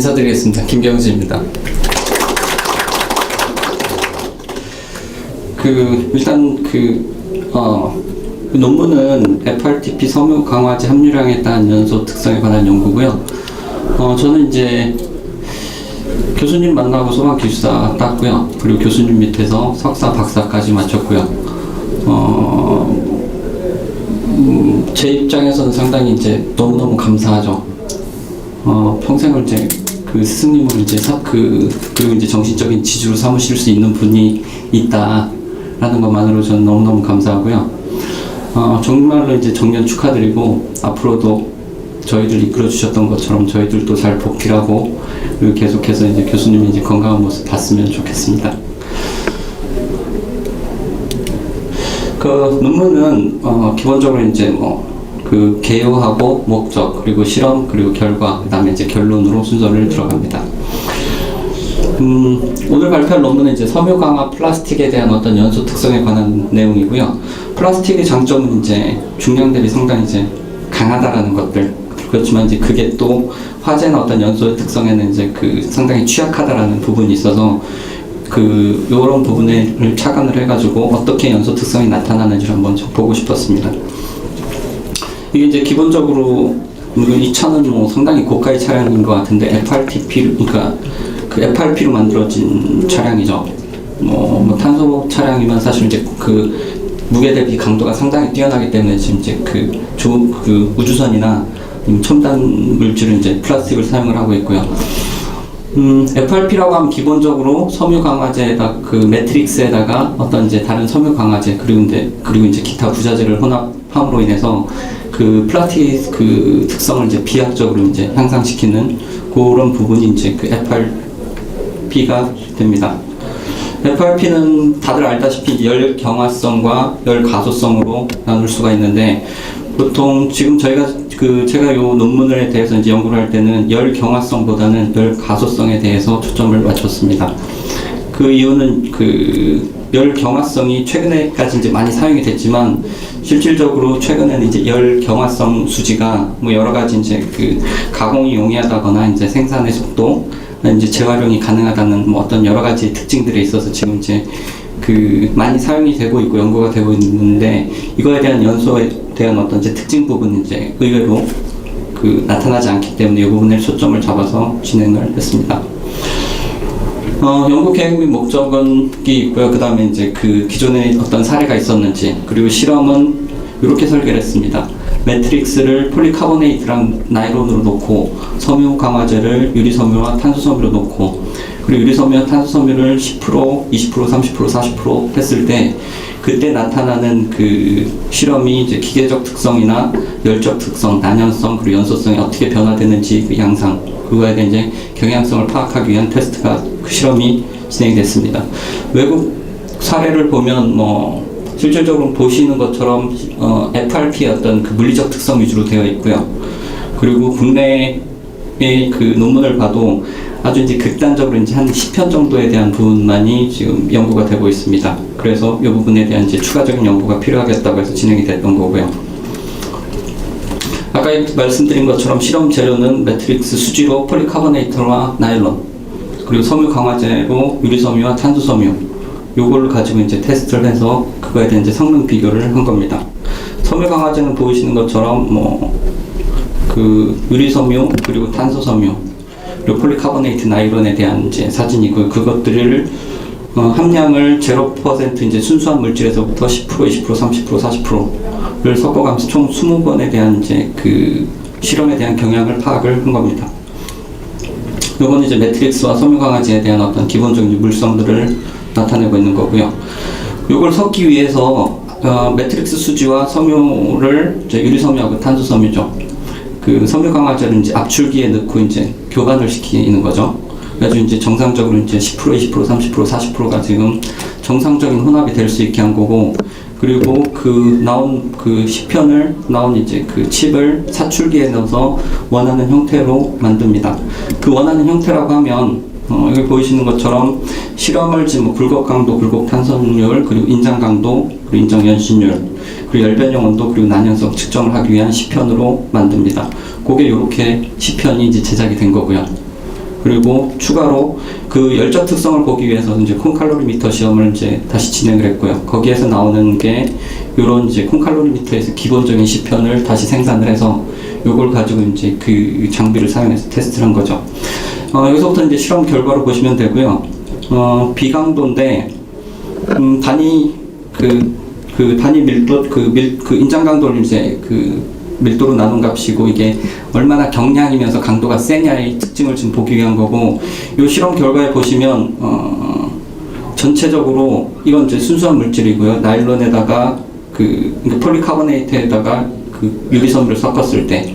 인사드리겠습니다. 김경수입니다. 일단 논문은 FRTP 섬유 강화제 함유량에 따른 연소 특성에 관한 연구고요. 저는 이제 교수님 만나고 소방 기술사 땄고요. 그리고 교수님 밑에서 석사, 박사까지 마쳤고요. 제 입장에서는 상당히 이제 너무너무 감사하죠. 평생을 이제 그 스승님을 이제 그리고 이제 정신적인 지주로 삼으실 수 있는 분이 있다라는 것만으로 저는 너무너무 감사하고요. 정말로 이제 정년 축하드리고 앞으로도 저희들 이끌어 주셨던 것처럼 저희들도 잘 복귀하고 그리고 계속해서 이제 교수님이 이제 건강한 모습 봤으면 좋겠습니다. 그 논문은 기본적으로 이제 개요하고 목적 그리고 실험 그리고 결과 그다음에 이제 결론으로 순서를 들어갑니다. 오늘 발표할 논문은 이제 섬유 강화 플라스틱에 대한 어떤 연소 특성에 관한 내용이고요. 플라스틱의 장점은 이제 중량 대비 상당히 이제 강하다라는 것들. 그렇지만 이제 그게 또 화재나 어떤 연소의 특성에는 이제 상당히 취약하다라는 부분이 있어서 요런 부분을 착안을 해가지고 어떻게 연소 특성이 나타나는지를 한번 보고 싶었습니다. 이게 이제 기본적으로 이 차는 상당히 고가의 차량인 것 같은데 FRTP 그러니까 FRP로 만들어진 차량이죠. 탄소 차량이면 사실 이제 무게 대비 강도가 상당히 뛰어나기 때문에 지금 이제 우주선이나 첨단 물질은 이제 플라스틱을 사용을 하고 있고요. FRP라고 하면 기본적으로 섬유 강화제에다 매트릭스에다가 어떤 이제 다른 섬유 강화제 그리고 이제 기타 부자재를 혼합함으로 인해서 플라스틱 특성을 이제 비약적으로 이제 향상시키는 그런 부분이 이제 FRP가 됩니다. FRP는 다들 알다시피 열 경화성과 열 가소성으로 나눌 수가 있는데 보통 지금 제가 요 논문에 대해서 이제 연구를 할 때는 열 경화성보다는 열 가소성에 대해서 초점을 맞췄습니다. 그 이유는 열 경화성이 최근에까지 이제 많이 사용이 됐지만 실질적으로 최근에는 이제 열 경화성 수지가 여러 가지 이제 가공이 용이하다거나 이제 생산의 속도, 이제 재활용이 가능하다는 어떤 여러 가지 특징들에 있어서 지금 이제 많이 사용이 되고 있고 연구가 되고 있는데 이거에 대한 연소에 대한 어떤 이제 특징 부분은 이제 의외로 나타나지 않기 때문에 이 부분에 초점을 잡아서 진행을 했습니다. 연구 계획 및 목적은 있고요. 그 다음에 이제 기존에 어떤 사례가 있었는지 그리고 실험은 이렇게 설계를 했습니다. 매트릭스를 폴리카보네이트랑 나일론으로 놓고 섬유 강화제를 유리섬유와 탄소섬유로 놓고 그리고 유리섬유와 탄소섬유를 10%, 20%, 30%, 40% 했을 때 그때 나타나는 실험이 이제 기계적 특성이나 열적 특성, 난연성 그리고 연소성이 어떻게 변화되는지 양상 그거에 대한 이제 경향성을 파악하기 위한 테스트가 실험이 진행됐습니다. 외국 사례를 보면 실질적으로 보시는 것처럼 FRP의 어떤 물리적 특성 위주로 되어 있고요. 그리고 국내의 논문을 봐도 아주 이제 극단적으로 이제 한 10편 정도에 대한 부분만이 지금 연구가 되고 있습니다. 그래서 이 부분에 대한 이제 추가적인 연구가 필요하겠다고 해서 진행이 됐던 거고요. 아까 말씀드린 것처럼 실험 재료는 매트릭스 수지로 폴리카보네이트와 나일론 그리고 섬유 강화제로 유리섬유와 탄소섬유 요걸 가지고 이제 테스트를 해서 그거에 대한 이제 성능 비교를 한 겁니다. 섬유 강화제는 보이시는 것처럼 유리섬유 그리고 탄소섬유 그리고 폴리카보네이트 나일론에 대한 이제 사진이고 그것들을 함량을 0% 이제 순수한 물질에서부터 10%, 20%, 30%, 40%를 섞어가면서 총 20번에 대한 이제 실험에 대한 경향을 파악을 한 겁니다. 요건 이제 매트릭스와 섬유 강화제에 대한 어떤 기본적인 물성들을 나타내고 있는 거고요. 요걸 섞기 위해서 매트릭스 수지와 섬유를 이제 유리섬유하고 탄소섬유죠. 섬유 강화제를 이제 압출기에 넣고 이제 교반을 시키는 거죠. 그래가지고 이제 정상적으로 이제 10%, 20%, 30%, 40%가 지금 정상적인 혼합이 될 수 있게 한 거고, 그리고 나온 10편을 나온 이제 칩을 사출기에 넣어서 원하는 형태로 만듭니다. 원하는 형태라고 하면 여기 보이시는 것처럼 실험을 지금 굴곡 강도, 굴곡 탄성률, 그리고 인장 강도, 그리고 인장 연신율, 그리고 열변형 온도, 그리고 난연성 측정을 하기 위한 시편으로 만듭니다. 그게 이렇게 시편이 이제 제작이 된 거고요. 그리고 추가로 그 열적 특성을 보기 위해서 이제 콩칼로리미터 시험을 이제 다시 진행을 했고요. 거기에서 나오는 게 이런 이제 콩칼로리미터에서 기본적인 시편을 다시 생산을 해서 요걸 가지고 이제 그 장비를 사용해서 테스트를 한 거죠. 여기서부터 이제 실험 결과를 보시면 되고요. 비강도인데 단위 단위 밀도 그 인장 강도를 이제 밀도로 나눈 값이고, 이게 얼마나 경량이면서 강도가 세냐의 특징을 지금 보기 위한 거고, 이 실험 결과에 보시면 전체적으로 이건 이제 순수한 물질이고요. 나일론에다가 폴리카보네이트에다가 유리섬유를 섞었을 때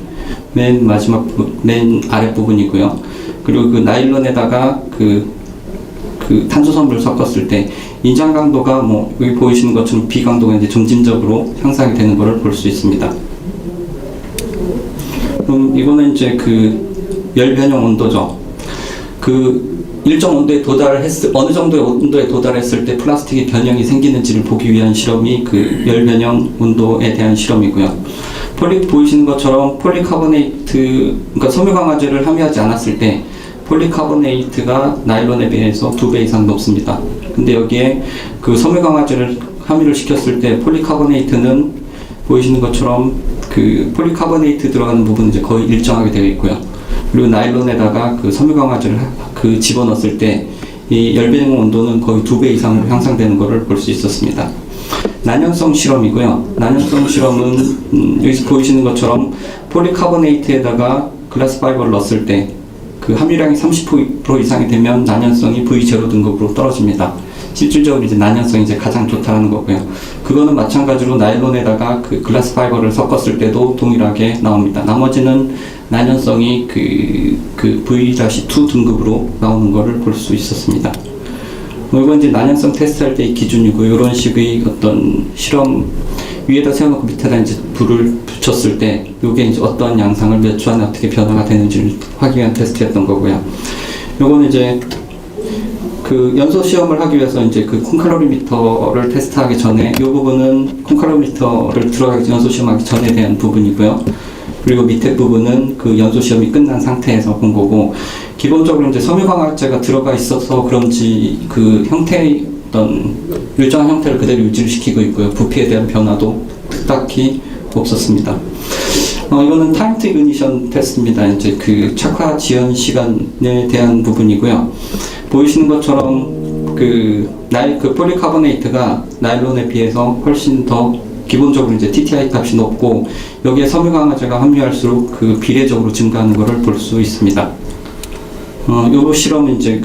맨 마지막 맨 아랫 부분이고요. 그리고 그 나일론에다가 탄소섬유를 섞었을 때 인장 강도가 뭐 여기 보이시는 것처럼 비강도가 이제 점진적으로 향상이 되는 것을 볼 수 있습니다. 그럼 이거는 이제 열 변형 온도죠. 일정 온도에 어느 정도의 온도에 도달했을 때 플라스틱의 변형이 생기는지를 보기 위한 실험이 열 변형 온도에 대한 실험이고요. 보이시는 것처럼 그러니까 섬유 강화제를 함유하지 않았을 때 폴리카보네이트가 나일론에 비해서 2배 이상 높습니다. 근데 여기에 섬유 강화제를 함유를 시켰을 때 폴리카보네이트는 보이시는 것처럼 폴리카보네이트 들어가는 부분은 이제 거의 일정하게 되어 있고요. 그리고 나일론에다가 섬유 강화제를 집어넣었을 때 이 열변형 온도는 거의 2배 이상으로 향상되는 것을 볼 수 있었습니다. 난연성 실험이고요. 난연성 실험은 여기서 보이시는 것처럼 폴리카보네이트에다가 글라스 파이버를 넣었을 때 함유량이 30% 이상이 되면 난연성이 V0 등급으로 떨어집니다. 실질적으로 이제 난연성이 이제 가장 좋다는 거고요. 그거는 마찬가지로 나일론에다가 글라스 파이버를 섞었을 때도 동일하게 나옵니다. 나머지는 난연성이 V-2 등급으로 나오는 것을 볼 수 있었습니다. 이건 이제 난연성 테스트할 때의 기준이고, 이런 식의 어떤 실험 위에다 세워놓고 밑에다 이제 불을 붙였을 때 이게 이제 어떤 양상을 몇 초 안에 어떻게 변화가 되는지를 확인한 테스트였던 거고요. 요거는 이제 연소 시험을 하기 위해서 이제 콩칼로리미터를 테스트하기 전에, 이 부분은 콩칼로리미터를 들어가기 연소 시험하기 전에 대한 부분이고요. 그리고 밑에 부분은 연소 시험이 끝난 상태에서 본 거고, 기본적으로 이제 섬유 강화제가 들어가 있어서 그런지 형태의 어떤 일정한 형태를 그대로 유지를 시키고 있고요. 부피에 대한 변화도 딱히 없었습니다. 이거는 타임 투 이그니션 테스트입니다. 이제 착화 지연 시간에 대한 부분이고요. 보이시는 것처럼 폴리카보네이트가 나일론에 비해서 훨씬 더 기본적으로 이제 TTI 값이 높고, 여기에 섬유 강화제가 함유할수록 비례적으로 증가하는 것을 볼 수 있습니다. 요 실험은 이제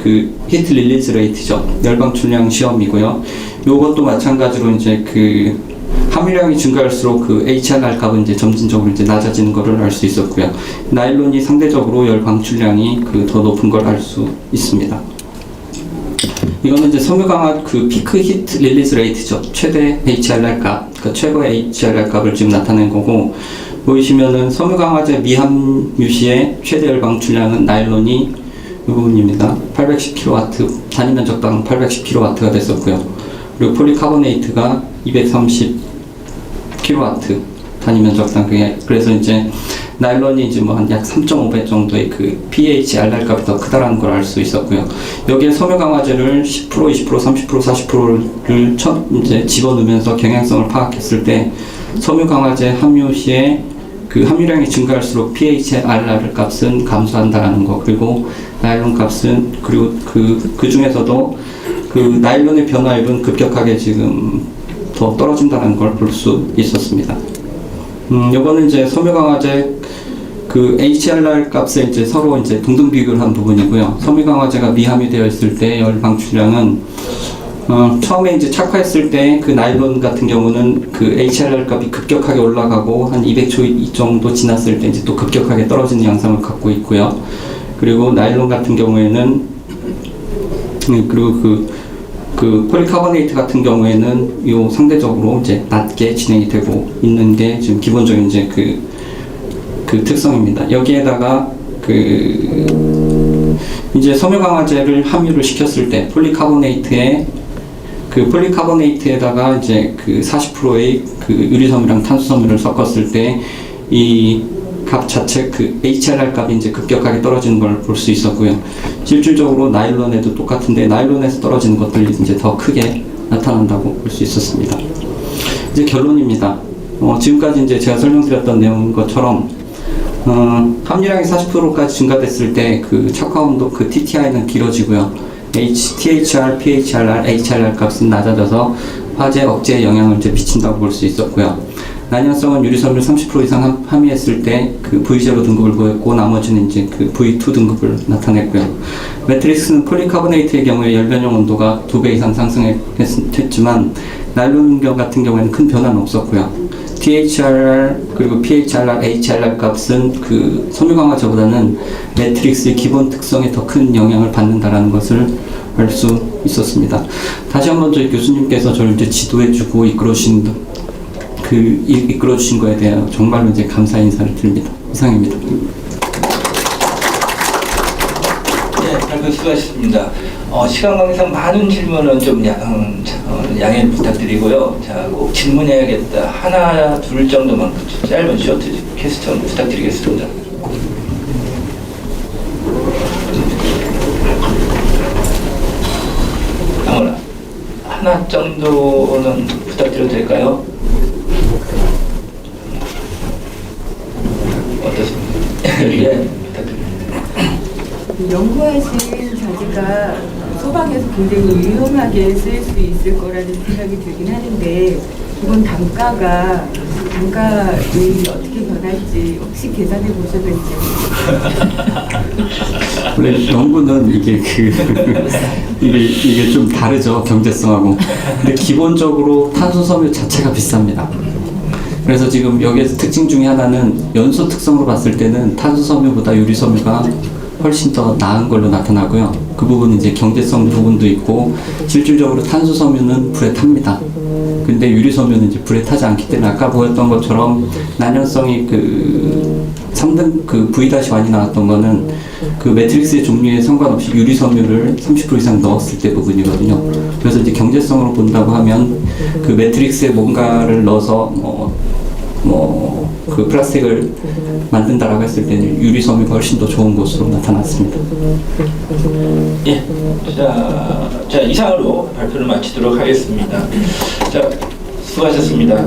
히트 릴리즈 레이트죠. 열방 출량 시험이고요. 요것도 마찬가지로 이제 함유량이 증가할수록 HRR 값은 이제 점진적으로 이제 낮아지는 것을 알 수 있었고요. 나일론이 상대적으로 열 방출량이 더 높은 걸 알 수 있습니다. 이거는 이제 섬유 강화 피크 히트 릴리즈 레이트죠. 최대 HRR 값, 최고의 HRR 값을 지금 나타낸 거고, 보이시면은 섬유 강화제 미함유 시의 최대 열 방출량은 나일론이 이 부분입니다. 810kW, 단위 면적당 810kW가 됐었고요. 그리고 폴리카보네이트가 230kW 단위 면적당, 그래서 이제 나일론이 이제 약 3.5배 정도의 pH-RR 값이 더 크다라는 걸 알 수 있었고요. 여기에 섬유 강화제를 10%, 20%, 30%, 40%를 이제 집어넣으면서 경향성을 파악했을 때 섬유 강화제 함유 시에 함유량이 증가할수록 pH-RR 값은 감소한다라는 거, 그리고 나일론 값은, 그리고 그 중에서도 나일론의 변화율은 급격하게 지금 더 떨어진다는 걸 볼 수 있었습니다. 요거는 이제 섬유 강화제 HRR 값에 이제 서로 이제 동등 비교를 한 부분이고요. 섬유 강화제가 미함유되어 있을 때 열 방출량은 처음에 이제 착화했을 때 나일론 같은 경우는 HRR 값이 급격하게 올라가고 한 200초 정도 지났을 때 이제 또 급격하게 떨어지는 양상을 갖고 있고요. 그리고 나일론 같은 경우에는 그리고 폴리카보네이트 같은 경우에는 상대적으로 이제 낮게 진행이 되고 있는 게 지금 기본적인 이제 특성입니다. 여기에다가 이제 섬유 강화제를 함유를 시켰을 때 폴리카보네이트에다가 이제 40%의 유리섬유랑 탄소섬유를 섞었을 때 이 값 자체 그 HRR 값이 이제 급격하게 떨어지는 걸 볼 수 있었고요. 실질적으로 나일론에도 똑같은데 나일론에서 떨어지는 것들이 이제 더 크게 나타난다고 볼 수 있었습니다. 이제 결론입니다. 지금까지 이제 제가 설명드렸던 내용 것처럼 함유량이 40%까지 증가됐을 때 그 착화 온도 그 TTI는 길어지고요. THR, PHRR, HRR 값은 낮아져서 화재 억제에 영향을 이제 미친다고 볼 수 있었고요. 난연성은 유리섬유 30% 이상 함유했을 때 그 V0 등급을 보였고 나머지는 이제 그 V2 등급을 나타냈고요. 매트릭스는 폴리카보네이트의 경우에 열변형 온도가 2배 이상 상승했지만 나일론 같은 경우에는 큰 변화는 없었고요. THR 그리고 PHRR, HRR 값은 그 섬유 강화제보다는 매트릭스의 기본 특성에 더 큰 영향을 받는다라는 것을 알 수 있었습니다. 다시 한번 저희 교수님께서 저를 이제 지도해주고 이끌어주신 거에 대해 정말로 이제 감사 인사를 드립니다. 이상입니다. 네, 발표 수고하셨습니다. 시간 관계상 많은 질문은 좀 양해 부탁드리고요. 자, 꼭 질문해야겠다. 하나, 둘 정도만 짧은 쇼트 퀘스천 부탁드리겠습니다. 아무나 하나 정도는 부탁드려도 될까요? 어떠십니까? 예, 부탁드립니다. 연구하신 자재가 소방에서 굉장히 유용하게 쓸 수 있을 거라는 생각이 들긴 하는데 이번 단가가 단가율이 어떻게 변할지 혹시 계산해 보셨는지. 원래 연구는 이게 좀 다르죠, 경제성하고. 근데 기본적으로 탄소섬유 자체가 비쌉니다. 그래서 지금 여기에서 특징 중에 하나는 연소 특성으로 봤을 때는 탄소섬유보다 유리섬유가 훨씬 더 나은 걸로 나타나고요. 그 부분은 이제 경제성 부분도 있고 실질적으로 탄소섬유는 불에 탑니다. 근데 유리섬유는 이제 불에 타지 않기 때문에 아까 보였던 것처럼 난연성이 그 3등 그 V-1이 나왔던 거는 그 매트릭스의 종류에 상관없이 유리섬유를 30% 이상 넣었을 때 부분이거든요. 그래서 이제 경제성으로 본다고 하면 그 매트릭스에 뭔가를 넣어서 그 플라스틱을 만든다라고 했을 때는 유리섬유가 훨씬 더 좋은 것으로 나타났습니다. 예. 자, 이상으로 발표를 마치도록 하겠습니다. 자, 수고하셨습니다.